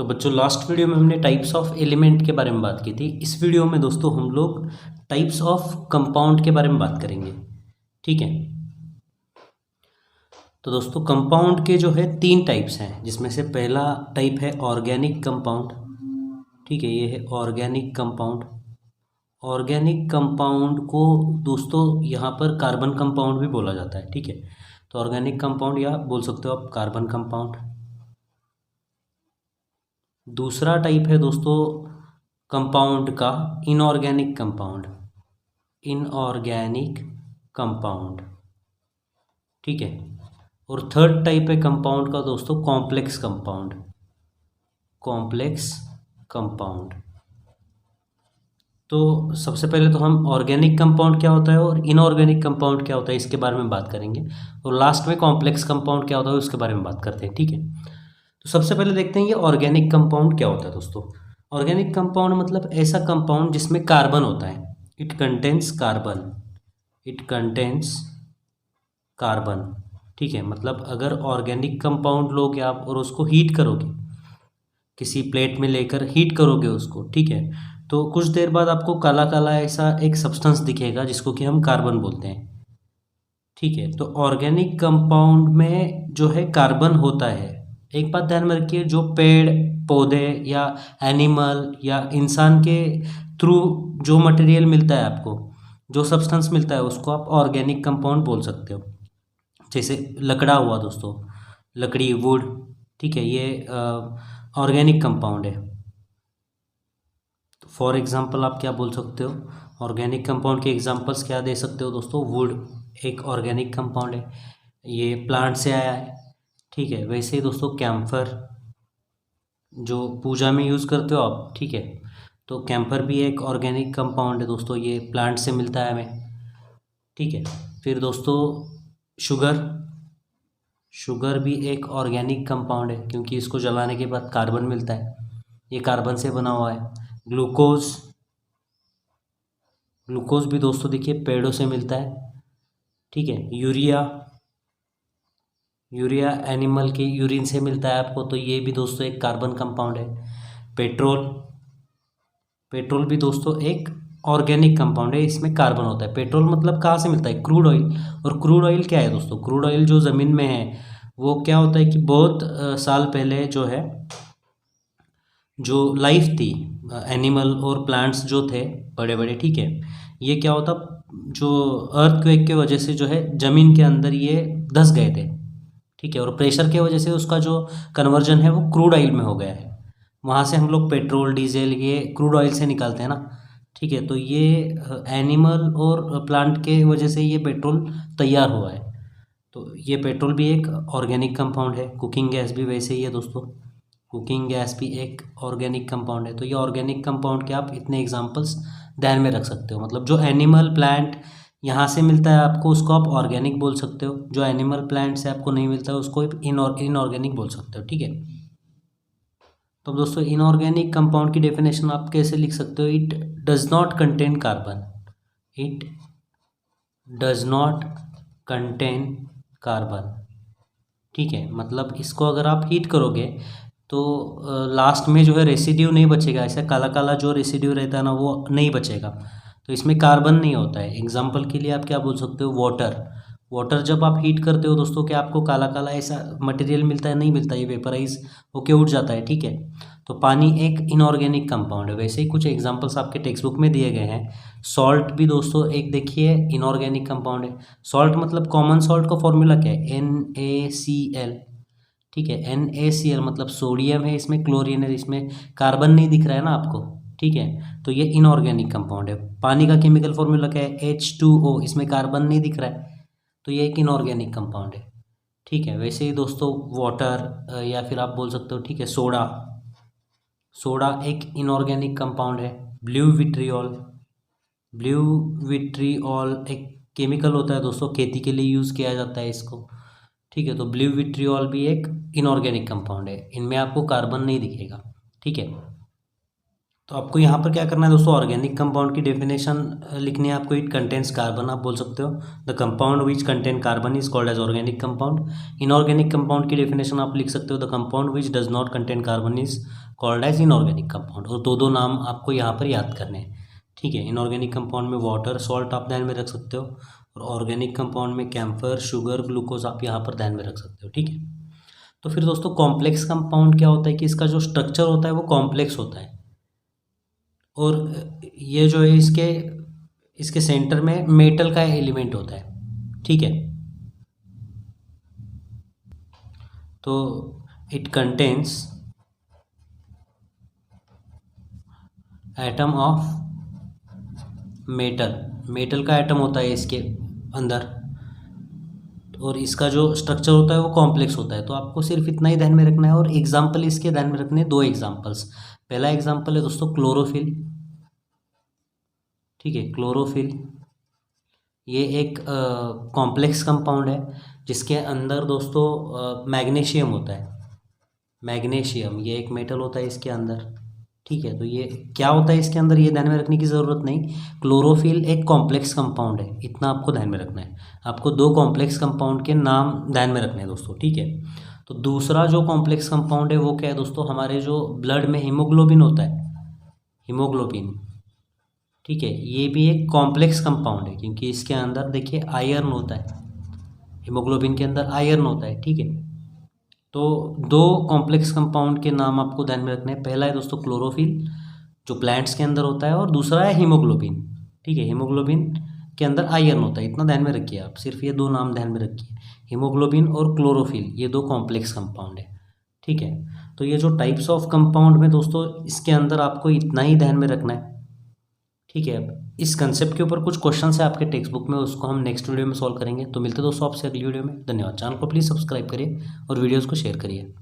तो बच्चों last video में हमने टाइप्स ऑफ एलिमेंट के बारे में बात की थी। इस वीडियो में दोस्तों हम लोग टाइप्स ऑफ कंपाउंड के बारे में बात करेंगे। ठीक है, तो दोस्तों कंपाउंड के जो है 3 टाइप्स हैं, जिसमें से पहला टाइप है ऑर्गेनिक कंपाउंड। ठीक है, ये है ऑर्गेनिक कंपाउंड। ऑर्गेनिक कंपाउंड को दोस्तों यहाँ पर कार्बन कंपाउंड भी बोला जाता है। ठीक है, तो ऑर्गेनिक कंपाउंड या बोल सकते हो आप कार्बन कंपाउंड। दूसरा टाइप है दोस्तों कंपाउंड का इनऑर्गेनिक कंपाउंड। इनऑर्गेनिक कंपाउंड, ठीक है। और थर्ड टाइप है कंपाउंड का दोस्तों कॉम्प्लेक्स कंपाउंड। Complex compound. तो सबसे पहले तो हम ऑर्गेनिक कंपाउंड क्या होता है और इनऑर्गेनिक कंपाउंड क्या होता है इसके बारे में बात करेंगे, और लास्ट में कॉम्प्लेक्स कंपाउंड क्या होता है उसके बारे में बात करते हैं। ठीक है, तो सबसे पहले देखते हैं ये ऑर्गेनिक कंपाउंड क्या होता है दोस्तों। ऑर्गेनिक कंपाउंड मतलब ऐसा कंपाउंड जिसमें कार्बन होता है। It contains carbon. It contains carbon. ठीक है, मतलब अगर ऑर्गेनिक कंपाउंड लोगे आप और उसको हीट करोगे, किसी प्लेट में लेकर हीट करोगे उसको, ठीक है, तो कुछ देर बाद आपको काला काला ऐसा एक सब्सटेंस दिखेगा जिसको कि हम कार्बन बोलते हैं। ठीक है, तो ऑर्गेनिक कंपाउंड में जो है कार्बन होता है। एक बात ध्यान में रखिए, जो पेड़ पौधे या एनिमल या इंसान के थ्रू जो मटेरियल मिलता है आपको, जो सब्सटेंस मिलता है, उसको आप ऑर्गेनिक कंपाउंड बोल सकते हो। जैसे लकड़ा हुआ दोस्तों, लकड़ी, वुड, ठीक है, ये ऑर्गेनिक कंपाउंड है। तो फॉर एग्जांपल आप क्या बोल सकते हो, ऑर्गेनिक कंपाउंड के एग्जांपल्स क्या दे सकते हो दोस्तों। वुड एक ऑर्गेनिक कंपाउंड है, ये प्लांट से आया है। ठीक है, वैसे ही दोस्तों कैम्फर जो पूजा में यूज़ करते हो आप, ठीक है, तो कैम्फर भी एक ऑर्गेनिक कंपाउंड है दोस्तों, ये प्लांट से मिलता है हमें। ठीक है, फिर दोस्तों शुगर। शुगर भी एक ऑर्गेनिक कंपाउंड है क्योंकि इसको जलाने के बाद कार्बन मिलता है, ये कार्बन से बना हुआ है। ग्लूकोज। ग्लूकोज भी दोस्तों देखिए पेड़ों से मिलता है। ठीक है, यूरिया। यूरिया एनिमल के यूरिन से मिलता है आपको, तो ये भी दोस्तों एक कार्बन कंपाउंड है। पेट्रोल। पेट्रोल भी दोस्तों एक ऑर्गेनिक कंपाउंड है, इसमें कार्बन होता है। पेट्रोल मतलब कहाँ से मिलता है, क्रूड ऑयल। और क्रूड ऑयल क्या है दोस्तों, क्रूड ऑयल जो ज़मीन में है वो क्या होता है कि बहुत साल पहले जो है, जो लाइफ थी, एनिमल और प्लांट्स जो थे बड़े बड़े, ठीक है, ये क्या होता, जो अर्थक्वेक के वजह से जो है ज़मीन के अंदर ये धंस गए थे। ठीक है, और प्रेशर की वजह से उसका जो कन्वर्जन है वो क्रूड ऑयल में हो गया है। वहाँ से हम लोग पेट्रोल डीजल ये क्रूड ऑयल से निकालते हैं ना। ठीक है, तो ये एनिमल और प्लांट के वजह से ये पेट्रोल तैयार हुआ है। तो ये पेट्रोल भी एक ऑर्गेनिक कंपाउंड है। कुकिंग गैस भी वैसे ही है दोस्तों, कुकिंग गैस भी एक ऑर्गेनिक कंपाउंड है। तो ये ऑर्गेनिक कंपाउंड के आप इतने एग्जांपल्स ध्यान में रख सकते हो। मतलब जो एनिमल प्लांट यहाँ से मिलता है आपको उसको आप ऑर्गेनिक बोल सकते हो, जो एनिमल प्लांट से आपको नहीं मिलता है उसको इनऑर्गेनिक बोल सकते हो। ठीक है, तो दोस्तों इनऑर्गेनिक कंपाउंड की डेफिनेशन आप कैसे लिख सकते हो, it does not contain carbon. It does not contain carbon. ठीक है, मतलब इसको अगर आप हीट करोगे तो लास्ट में जो है रेसिड्यू नहीं बचेगा, ऐसा काला काला जो रेसिड्यू रहता है ना वो नहीं बचेगा, तो इसमें कार्बन नहीं होता है। एग्जांपल के लिए आप क्या बोल सकते हो, वाटर। वाटर जब आप हीट करते हो दोस्तों, क्या आपको काला काला ऐसा मटेरियल मिलता है, नहीं मिलता, ये वेपराइज होके उठ जाता है। ठीक है, तो पानी एक इनऑर्गेनिक कंपाउंड है। वैसे ही कुछ एग्जांपल्स आपके टेक्स्ट बुक में दिए गए हैं। सॉल्ट भी दोस्तों एक देखिए इनऑर्गेनिक कंपाउंड है। सॉल्ट मतलब कॉमन सॉल्ट का फॉर्मूला क्या है, NaCl। ठीक है, NaCl मतलब सोडियम है, इसमें क्लोरीन है, इसमें कार्बन नहीं दिख रहा है ना आपको। ठीक है, तो ये इनऑर्गेनिक कंपाउंड है। पानी का केमिकल फॉर्मूला क्या है, H2O, इसमें कार्बन नहीं दिख रहा है, तो ये एक इनऑर्गेनिक कंपाउंड है। ठीक है, वैसे ही दोस्तों वाटर या फिर आप बोल सकते हो, ठीक है, सोडा। सोडा एक इनऑर्गेनिक कंपाउंड है। Blue vitriol. ब्लू विट्रियोल एक केमिकल होता है दोस्तों, खेती के लिए यूज़ किया जाता है इसको। ठीक है, तो ब्लू विट्रियोल भी एक इनऑर्गेनिक कंपाउंड है, इनमें आपको कार्बन नहीं दिखेगा। ठीक है, तो आपको यहाँ पर क्या करना है दोस्तों, ऑर्गेनिक कंपाउंड की डेफिनेशन लिखनी है आपको। इट कंटेन्स कार्बन आप बोल सकते हो। The compound which contain carbon is called as organic compound. Inorganic compound की डेफिनेशन आप लिख सकते हो। The compound which does not contain carbon is called as inorganic compound. और दो नाम आपको यहाँ पर याद करने हैं, ठीक है। इनऑर्गेनिक कंपाउंड में वाटर, सॉल्ट आप ध्यान में रख सकते हो, और ऑर्गेनिक कंपाउंड में कैम्फर, शुगर, ग्लूकोज आप यहाँ पर ध्यान में रख सकते हो, ठीक है। तो फिर दोस्तों कॉम्प्लेक्स कंपाउंड क्या होता है कि इसका जो स्ट्रक्चर होता है वो कॉम्प्लेक्स होता है, और ये जो है इसके सेंटर में मेटल का एलिमेंट होता है, ठीक है। तो it contains atom of metal का एटम होता है इसके अंदर, और इसका जो स्ट्रक्चर होता है वो कॉम्प्लेक्स होता है। तो आपको सिर्फ इतना ही ध्यान में रखना है। और एग्जाम्पल इसके ध्यान में रखने हैं, दो एग्जाम्पल्स। पहला एग्जाम्पल है दोस्तों क्लोरोफिल, ठीक है। क्लोरोफिल ये एक कॉम्प्लेक्स कंपाउंड है जिसके अंदर दोस्तों मैग्नीशियम होता है। मैग्नीशियम ये एक मेटल होता है इसके अंदर, ठीक है। तो ये क्या होता है इसके अंदर, ये ध्यान में रखने की ज़रूरत नहीं। क्लोरोफिल एक कॉम्प्लेक्स कंपाउंड है, इतना आपको ध्यान में रखना है। आपको दो कॉम्प्लेक्स कंपाउंड के नाम ध्यान में रखने हैं दोस्तों, ठीक है। तो दूसरा जो कॉम्प्लेक्स कंपाउंड है वो क्या है दोस्तों, हमारे जो ब्लड में हीमोग्लोबिन होता है, हीमोग्लोबिन, ठीक है। ये भी एक कॉम्प्लेक्स कंपाउंड है क्योंकि इसके अंदर देखिए आयरन होता है, हीमोग्लोबिन के अंदर आयरन होता है, ठीक है। तो दो कॉम्प्लेक्स कंपाउंड के नाम आपको ध्यान में रखने हैं। पहला है दोस्तों क्लोरोफिल जो प्लांट्स के अंदर होता है, और दूसरा है हीमोग्लोबिन, ठीक है। हीमोग्लोबिन के अंदर आयरन होता है, इतना ध्यान में रखिए आप, सिर्फ ये दो नाम ध्यान में रखिए। हीमोग्लोबिन और क्लोरोफिल ये दो कॉम्प्लेक्स कंपाउंड है, ठीक है। तो ये जो टाइप्स ऑफ कंपाउंड में दोस्तों इसके अंदर आपको इतना ही ध्यान में रखना है, ठीक है। अब इस कंसेप्ट के ऊपर कुछ क्वेश्चन है आपके टेक्स्ट बुक में, उसको हम नेक्स्ट वीडियो में सॉल्व करेंगे। तो मिलते हैं दोस्तों आपसे अगली वीडियो में। धन्यवाद। चैनल को प्लीज़ सब्सक्राइब करिए और वीडियोज़ को शेयर करिए।